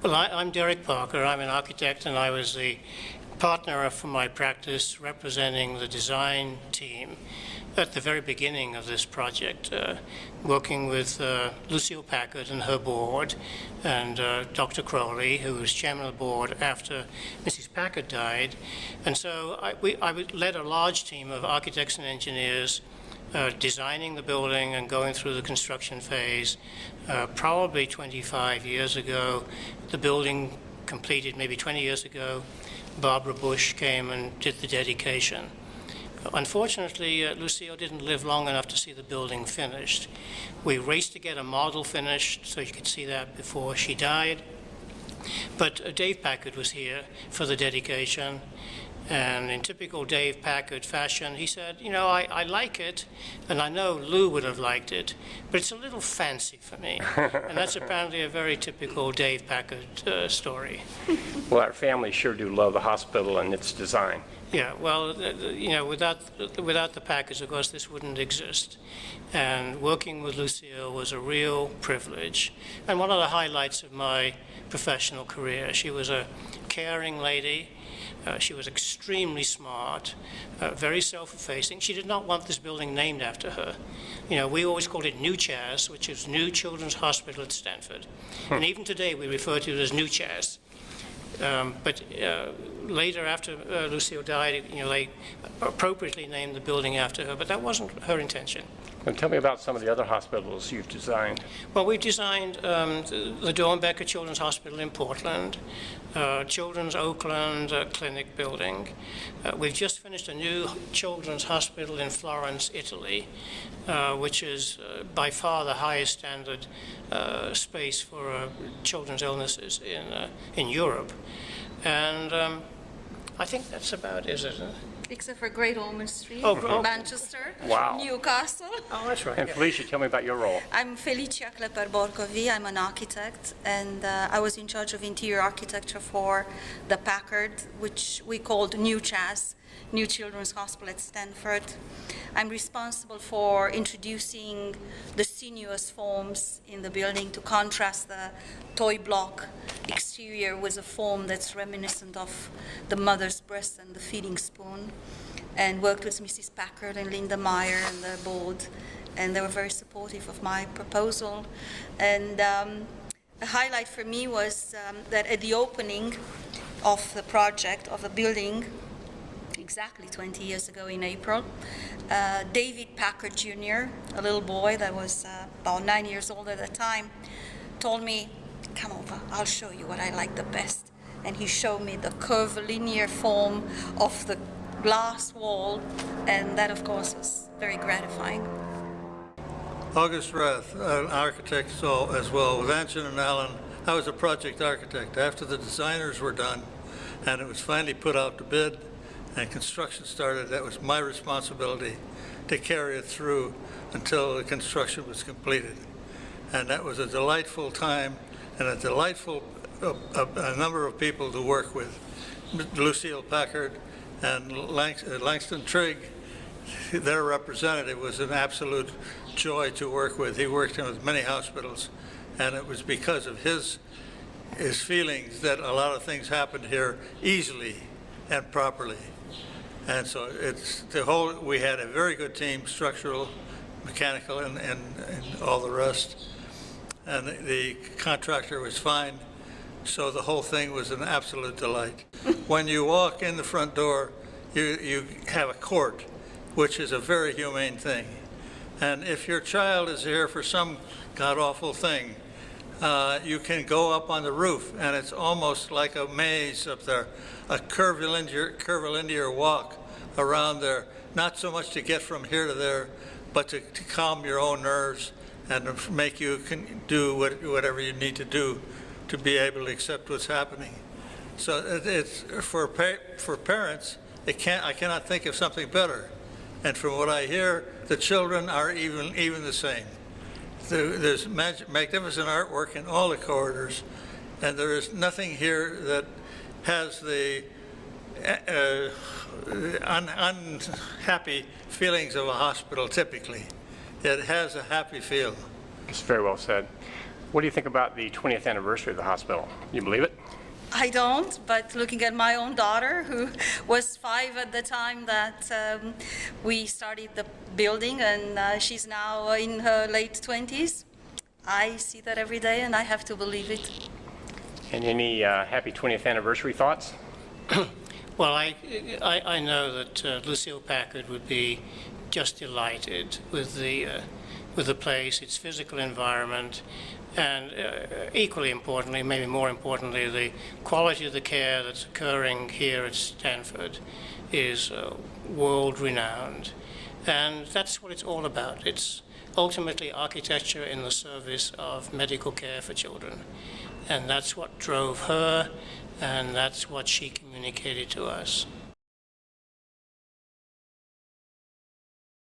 Well, I'm Derek Parker. I'm an architect, and I was the partner for my practice representing the design team at the very beginning of this project, working with Lucile Packard and her board, and Dr. Crowley, who was chairman of the board after Mrs. Packard died. And so I led a large team of architects and engineers designing the building and going through the construction phase. Probably 25 years ago, the building completed. Maybe 20 years ago, Barbara Bush came and did the dedication. Unfortunately, Lucile didn't live long enough to see the building finished. We raced to get a model finished so you could see that before she died. But Dave Packard was here for the dedication. And in typical Dave Packard fashion, he said, you know, I like it, and I know Lou would have liked it, but it's a little fancy for me. And that's apparently a very typical Dave Packard story. Well, our family sure do love the hospital and its design. Yeah, well, you know, without the Packards, of course, this wouldn't exist. And working with Lucile was a real privilege, and one of the highlights of my professional career. She was a caring lady. She was extremely smart, very self-effacing. She did not want this building named after her. You know, we always called it New Chas, which is New Children's Hospital at Stanford. And even today, we refer to it as New Chas. But later, after Lucile died, you know, they appropriately named the building after her, but that wasn't her intention. And tell me about some of the other hospitals you've designed. Well, we've designed the Packard Children's Hospital in Portland, Children's Oakland Clinic building. We've just finished a new children's hospital in Florence, Italy, which is by far the highest standard space for children's illnesses in Europe. And I think that's about it, isn't it? Except for Great Ormond Street, Manchester, Wow. Newcastle. Oh, that's right. And Felicia, tell me about your role. I'm Felicia Cleper-Borkovi. I'm an architect, and I was in charge of interior architecture for the Packard, which we called New Chas, New Children's Hospital at Stanford. I'm responsible for introducing the sinuous forms in the building to contrast the toy block exterior with a form that's reminiscent of the mother's breast and the feeding spoon, and worked with Mrs. Packard and Linda Meyer and the board, and they were very supportive of my proposal. And a highlight for me was that at the opening of the project, of the building, exactly 20 years ago in April, David Packard Jr., a little boy that was about 9 years old at the time, told me, come over, I'll show you what I like the best. And he showed me the curvilinear form of the glass wall, and that, of course, was very gratifying. August Rath, an architect as well, with Anson and Allen. I was a project architect. After the designers were done, and it was finally put out to bid, and construction started, that was my responsibility to carry it through until the construction was completed. And that was a delightful time and a delightful a number of people to work with. Lucile Packard and Langston Trigg, their representative, was an absolute joy to work with. He worked with many hospitals, and it was because of his feelings that a lot of things happened here easily and properly. And so we had a very good team, structural, mechanical, and all the rest. And the contractor was fine, so the whole thing was an absolute delight. When you walk in the front door, you have a court, which is a very humane thing. And if your child is here for some god-awful thing, you can go up on the roof, and it's almost like a maze up there, a curvilinear walk around there, not so much to get from here to there, but to calm your own nerves and to make you do whatever you need to do to be able to accept what's happening. So it's for parents, I cannot think of something better. And from what I hear, the children are even the same. There's magnificent artwork in all the corridors, and there is nothing here that has the unhappy feelings of a hospital typically. It has a happy feel. It's very well said. What do you think about the 20th anniversary of the hospital? You believe it? I don't, but looking at my own daughter, who was 5 at the time that we started the building, and she's now in her late 20s, I see that every day, and I have to believe it. And any happy 20th anniversary thoughts? Well, I know that Lucile Packard would be just delighted with the place, its physical environment, and equally importantly, maybe more importantly, the quality of the care that's occurring here at Stanford is world-renowned. And that's what it's all about. It's ultimately architecture in the service of medical care for children. And that's what drove her, and that's what she communicated to us.